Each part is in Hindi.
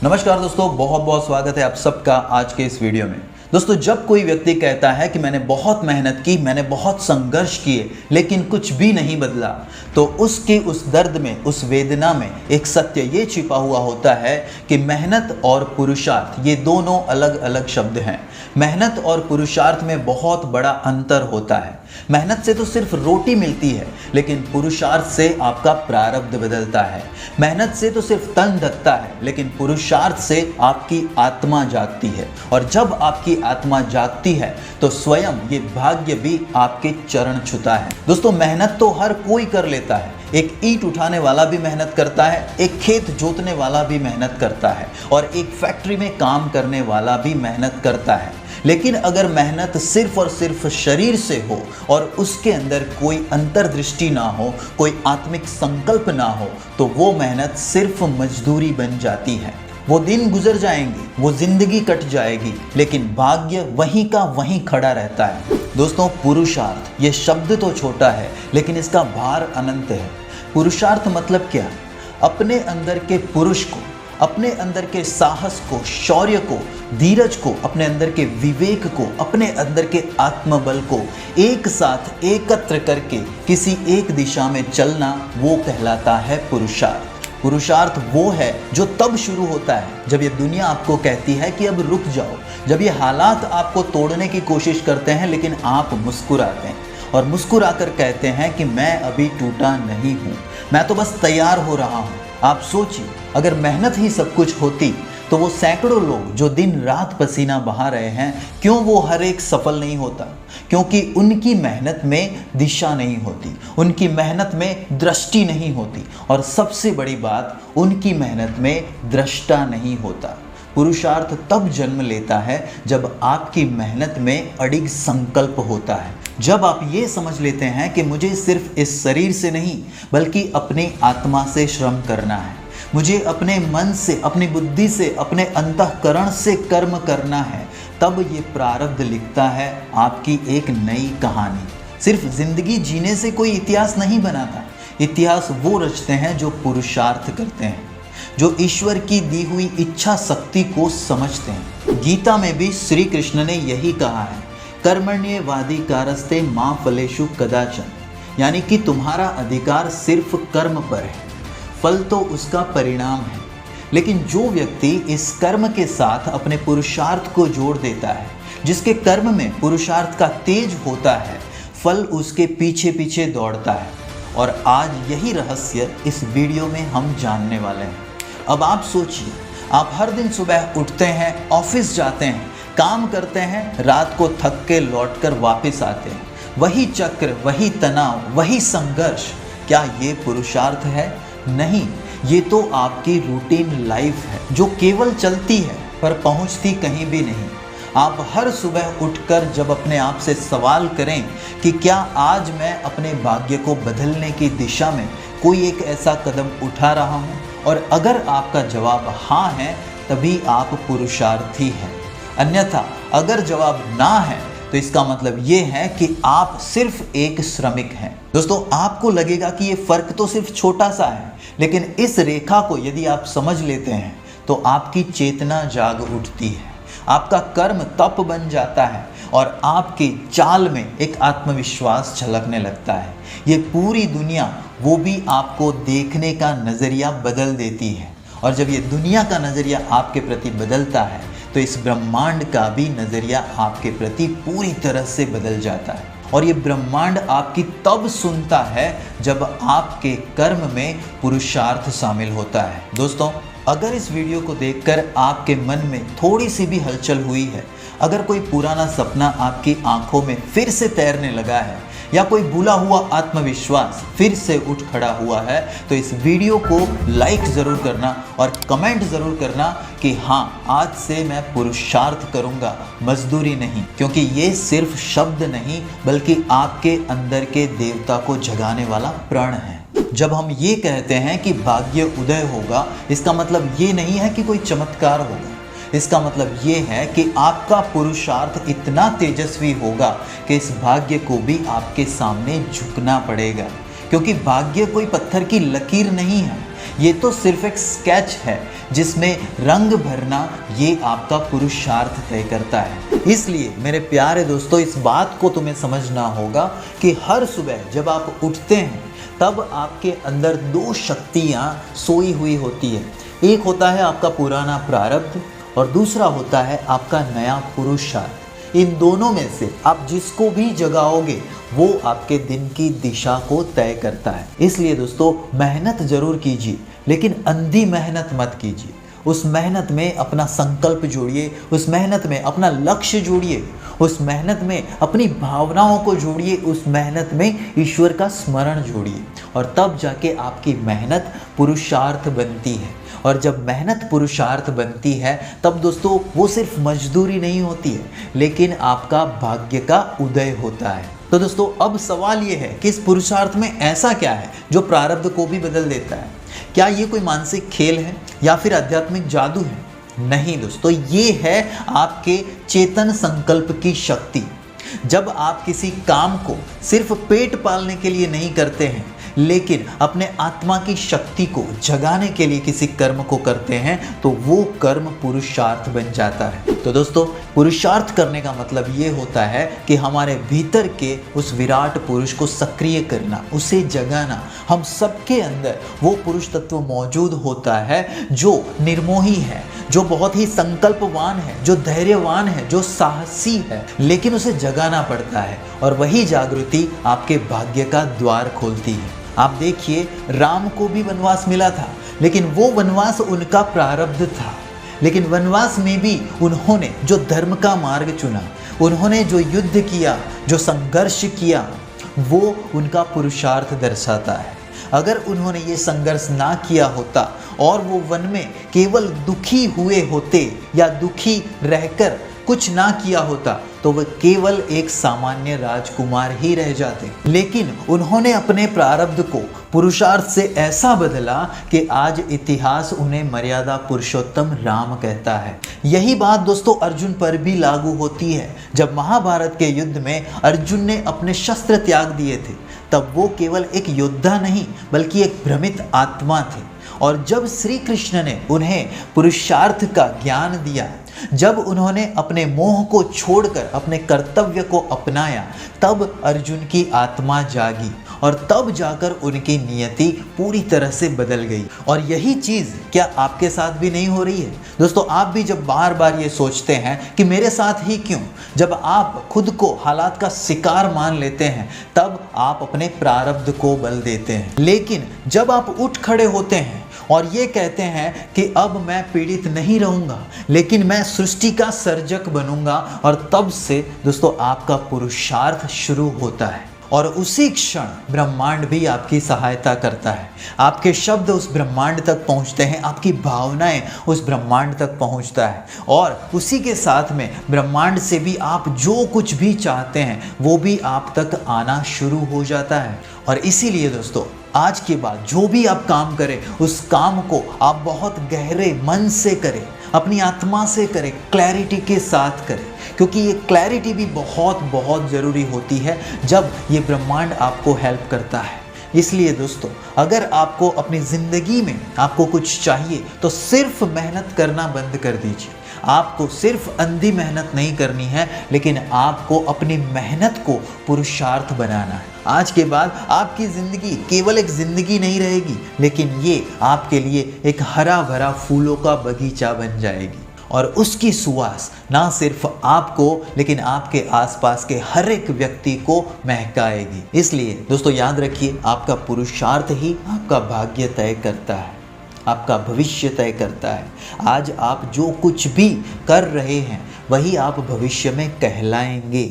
नमस्कार दोस्तों, बहुत बहुत स्वागत है आप सबका आज के इस वीडियो में। दोस्तों, जब कोई व्यक्ति कहता है कि मैंने बहुत मेहनत की, मैंने बहुत संघर्ष किए लेकिन कुछ भी नहीं बदला, तो उसकी उस दर्द में, उस वेदना में एक सत्य ये छिपा हुआ होता है कि मेहनत और पुरुषार्थ ये दोनों अलग अलग शब्द हैं। मेहनत और पुरुषार्थ में बहुत बड़ा अंतर होता है। मेहनत से तो सिर्फ रोटी मिलती है, लेकिन पुरुषार्थ से आपका प्रारब्ध बदलता है। मेहनत से तो सिर्फ तन ढकता है, लेकिन पुरुषार्थ से आपकी आत्मा जागती है। और जब आपकी आत्मा जागती है तो स्वयं ये भाग्य भी आपके चरण छूता है। दोस्तों, मेहनत तो हर कोई कर लेता है। एक ईंट उठाने वाला भी मेहनत करता है, एक खेत जोतने वाला भी मेहनत करता है, और एक फैक्ट्री में काम करने वाला भी मेहनत करता है। लेकिन अगर मेहनत सिर्फ और सिर्फ शरीर से हो और उसके अंदर कोई अंतर्दृष्टि ना हो, कोई आत्मिक संकल्प ना हो, तो वो मेहनत सिर्फ मजदूरी बन जाती है। वो दिन गुजर जाएंगे, वो जिंदगी कट जाएगी, लेकिन भाग्य वहीं का वहीं खड़ा रहता है। दोस्तों, पुरुषार्थ ये शब्द तो छोटा है, लेकिन इसका भार अनंत है। पुरुषार्थ मतलब क्या? अपने अंदर के पुरुष को, अपने अंदर के साहस को, शौर्य को, धीरज को, अपने अंदर के विवेक को, अपने अंदर के आत्मबल को एक साथ एकत्र करके किसी एक दिशा में चलना, वो कहलाता है पुरुषार्थ। पुरुषार्थ वो है जो तब शुरू होता है जब ये दुनिया आपको कहती है कि अब रुक जाओ, जब ये हालात आपको तोड़ने की कोशिश करते हैं, लेकिन आप मुस्कुराते हैं और मुस्कुराकर कहते हैं कि मैं अभी टूटा नहीं हूँ, मैं तो बस तैयार हो रहा हूँ। आप सोचिए, अगर मेहनत ही सब कुछ होती तो वो सैकड़ों लोग जो दिन रात पसीना बहा रहे हैं, क्यों वो हर एक सफल नहीं होता? क्योंकि उनकी मेहनत में दिशा नहीं होती, उनकी मेहनत में दृष्टि नहीं होती, और सबसे बड़ी बात, उनकी मेहनत में दृष्टा नहीं होता। पुरुषार्थ तब जन्म लेता है जब आपकी मेहनत में अडिग संकल्प होता है, जब आप ये समझ लेते हैं कि मुझे सिर्फ इस शरीर से नहीं बल्कि अपनी आत्मा से श्रम करना है, मुझे अपने मन से, अपनी बुद्धि से, अपने अंतःकरण से कर्म करना है। तब ये प्रारब्ध लिखता है आपकी एक नई कहानी। सिर्फ जिंदगी जीने से कोई इतिहास नहीं बनाता। इतिहास वो रचते हैं जो पुरुषार्थ करते हैं, जो ईश्वर की दी हुई इच्छा शक्ति को समझते हैं। गीता में भी श्री कृष्ण ने यही कहा है, कर्मण्येवाधिकारस्ते मा फलेषु कदाचन, यानी कि तुम्हारा अधिकार सिर्फ कर्म पर है, फल तो उसका परिणाम है। लेकिन जो व्यक्ति इस कर्म के साथ अपने पुरुषार्थ को जोड़ देता है, जिसके कर्म में पुरुषार्थ का तेज होता है, फल उसके पीछे पीछे दौड़ता है। और आज यही रहस्य इस वीडियो में हम जानने वाले हैं। अब आप सोचिए, आप हर दिन सुबह उठते हैं, ऑफिस जाते हैं, काम करते हैं, रात को थक के लौट कर वापस आते हैं। वही चक्र, वही तनाव, वही संघर्ष, क्या ये पुरुषार्थ है? नहीं, ये तो आपकी रूटीन लाइफ है जो केवल चलती है पर पहुंचती कहीं भी नहीं। आप हर सुबह उठकर जब अपने आप से सवाल करें कि क्या आज मैं अपने भाग्य को बदलने की दिशा में कोई एक ऐसा कदम उठा रहा हूं, और अगर आपका जवाब हाँ है, तभी आप पुरुषार्थी हैं। अन्यथा अगर जवाब ना है तो इसका मतलब ये है कि आप सिर्फ एक श्रमिक हैं। दोस्तों, आपको लगेगा कि ये फर्क तो सिर्फ छोटा सा है, लेकिन इस रेखा को यदि आप समझ लेते हैं तो आपकी चेतना जाग उठती है, आपका कर्म तप बन जाता है, और आपकी चाल में एक आत्मविश्वास झलकने लगता है। ये पूरी दुनिया, वो भी आपको देखने का नज़रिया बदल देती है। और जब ये दुनिया का नज़रिया आपके प्रति बदलता है तो इस ब्रह्मांड का भी नज़रिया आपके प्रति पूरी तरह से बदल जाता है। और ये ब्रह्मांड आपकी तब सुनता है जब आपके कर्म में पुरुषार्थ शामिल होता है। दोस्तों, अगर इस वीडियो को देखकर आपके मन में थोड़ी सी भी हलचल हुई है, अगर कोई पुराना सपना आपकी आंखों में फिर से तैरने लगा है, या कोई भूला हुआ आत्मविश्वास फिर से उठ खड़ा हुआ है, तो इस वीडियो को लाइक ज़रूर करना और कमेंट ज़रूर करना कि हाँ, आज से मैं पुरुषार्थ करूँगा, मजदूरी नहीं। क्योंकि ये सिर्फ शब्द नहीं बल्कि आपके अंदर के देवता को जगाने वाला प्रण है। जब हम ये कहते हैं कि भाग्य उदय होगा, इसका मतलब ये नहीं है कि कोई चमत्कार होगा। इसका मतलब ये है कि आपका पुरुषार्थ इतना तेजस्वी होगा कि इस भाग्य को भी आपके सामने झुकना पड़ेगा। क्योंकि भाग्य कोई पत्थर की लकीर नहीं है, ये तो सिर्फ एक स्केच है जिसमें रंग भरना ये आपका पुरुषार्थ तय करता है। इसलिए मेरे प्यारे दोस्तों, इस बात को तुम्हें समझना होगा कि हर सुबह जब आप उठते हैं तब आपके अंदर दो शक्तियाँ सोई हुई होती है। एक होता है आपका पुराना प्रारब्ध और दूसरा होता है आपका नया पुरुषार्थ। इन दोनों में से आप जिसको भी जगाओगे वो आपके दिन की दिशा को तय करता है। इसलिए दोस्तों, मेहनत जरूर कीजिए, लेकिन अंधी मेहनत मत कीजिए। उस मेहनत में अपना संकल्प जोड़िए, उस मेहनत में अपना लक्ष्य जोड़िए, उस मेहनत में अपनी भावनाओं को जोड़िए, उस मेहनत में ईश्वर का स्मरण जोड़िए, और तब जाके आपकी मेहनत पुरुषार्थ बनती है। और जब मेहनत पुरुषार्थ बनती है तब दोस्तों वो सिर्फ मजदूरी नहीं होती है, लेकिन आपका भाग्य का उदय होता है। तो दोस्तों, अब सवाल ये है कि इस पुरुषार्थ में ऐसा क्या है जो प्रारब्ध को भी बदल देता है? क्या ये कोई मानसिक खेल है या फिर आध्यात्मिक जादू है? नहीं दोस्तों, ये है आपके चेतन संकल्प की शक्ति। जब आप किसी काम को सिर्फ पेट पालने के लिए नहीं करते हैं, लेकिन अपने आत्मा की शक्ति को जगाने के लिए किसी कर्म को करते हैं, तो वो कर्म पुरुषार्थ बन जाता है। तो दोस्तों, पुरुषार्थ करने का मतलब ये होता है कि हमारे भीतर के उस विराट पुरुष को सक्रिय करना, उसे जगाना। हम सबके अंदर वो पुरुष तत्व मौजूद होता है जो निर्मोही है, जो बहुत ही संकल्पवान है, जो धैर्यवान है, जो साहसी है, लेकिन उसे जगाना पड़ता है, और वही जागृति आपके भाग्य का द्वार खोलती है। आप देखिए, राम को भी वनवास मिला था, लेकिन वो वनवास उनका प्रारब्ध था। लेकिन वनवास में भी उन्होंने जो धर्म का मार्ग चुना, उन्होंने जो युद्ध किया, जो संघर्ष किया, वो उनका पुरुषार्थ दर्शाता है। अगर उन्होंने ये संघर्ष ना किया होता और वो वन में केवल दुखी हुए होते या दुखी रहकर कुछ ना किया होता, तो वह केवल एक सामान्य राजकुमार ही रह जाते। लेकिन उन्होंने अपने प्रारब्ध को पुरुषार्थ से ऐसा बदला कि आज इतिहास उन्हें मर्यादा पुरुषोत्तम राम कहता है। यही बात दोस्तों अर्जुन पर भी लागू होती है। जब महाभारत के युद्ध में अर्जुन ने अपने शस्त्र त्याग दिए थे, तब वो केवल एक योद्धा नहीं बल्कि एक भ्रमित आत्मा थे। और जब श्री कृष्ण ने उन्हें पुरुषार्थ का ज्ञान दिया, जब उन्होंने अपने मोह को छोड़कर अपने कर्तव्य को अपनाया, तब अर्जुन की आत्मा जागी और तब जाकर उनकी नियति पूरी तरह से बदल गई। और यही चीज़ क्या आपके साथ भी नहीं हो रही है? दोस्तों, आप भी जब बार बार ये सोचते हैं कि मेरे साथ ही क्यों, जब आप खुद को हालात का शिकार मान लेते हैं, तब आप अपने प्रारब्ध को बल देते हैं। लेकिन जब आप उठ खड़े होते हैं और ये कहते हैं कि अब मैं पीड़ित नहीं रहूँगा, लेकिन मैं सृष्टि का सर्जक बनूंगा, और तब से दोस्तों आपका पुरुषार्थ शुरू होता है। और उसी क्षण ब्रह्मांड भी आपकी सहायता करता है। आपके शब्द उस ब्रह्मांड तक पहुंचते हैं, आपकी भावनाएं उस ब्रह्मांड तक पहुंचता है, और उसी के साथ में ब्रह्मांड से भी आप जो कुछ भी चाहते हैं वो भी आप तक आना शुरू हो जाता है। और इसीलिए दोस्तों, आज के बाद जो भी आप काम करें, उस काम को आप बहुत गहरे मन से करें, अपनी आत्मा से करें, क्लैरिटी के साथ करें, क्योंकि ये क्लैरिटी भी बहुत बहुत ज़रूरी होती है जब ये ब्रह्मांड आपको हेल्प करता है। इसलिए दोस्तों, अगर आपको अपनी ज़िंदगी में आपको कुछ चाहिए तो सिर्फ मेहनत करना बंद कर दीजिए। आपको सिर्फ अंधी मेहनत नहीं करनी है, लेकिन आपको अपनी मेहनत को पुरुषार्थ बनाना है। आज के बाद आपकी ज़िंदगी केवल एक ज़िंदगी नहीं रहेगी, लेकिन ये आपके लिए एक हरा भरा फूलों का बगीचा बन जाएगी, और उसकी सुवास ना सिर्फ आपको लेकिन आपके आसपास के हर एक व्यक्ति को महकाएगी। इसलिए दोस्तों, याद रखिए, आपका पुरुषार्थ ही आपका भाग्य तय करता है, आपका भविष्य तय करता है। आज आप जो कुछ भी कर रहे हैं वही आप भविष्य में कहलाएंगे।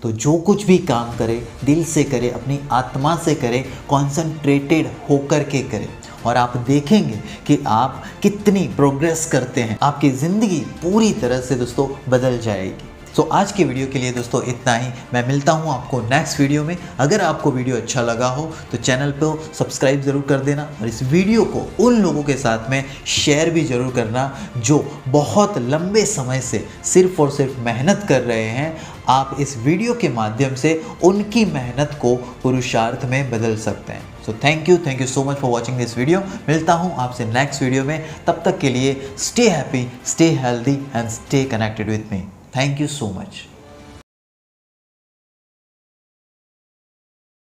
तो जो कुछ भी काम करें, दिल से करें, अपनी आत्मा से करें, कॉन्संट्रेटेड होकर के करें, और आप देखेंगे कि आप कितनी प्रोग्रेस करते हैं। आपकी ज़िंदगी पूरी तरह से दोस्तों बदल जाएगी। तो आज के वीडियो के लिए दोस्तों इतना ही। मैं मिलता हूँ आपको नेक्स्ट वीडियो में। अगर आपको वीडियो अच्छा लगा हो तो चैनल को सब्सक्राइब ज़रूर कर देना, और इस वीडियो को उन लोगों के साथ में शेयर भी ज़रूर करना जो बहुत लंबे समय से सिर्फ और सिर्फ मेहनत कर रहे हैं। आप इस वीडियो के माध्यम से उनकी मेहनत को पुरुषार्थ में बदल सकते हैं। So thank you so much for watching this video. मिलता हूँ आपसे नेक्स्ट वीडियो में, तब तक के लिए stay happy, stay healthy and stay connected with me. Thank you so much.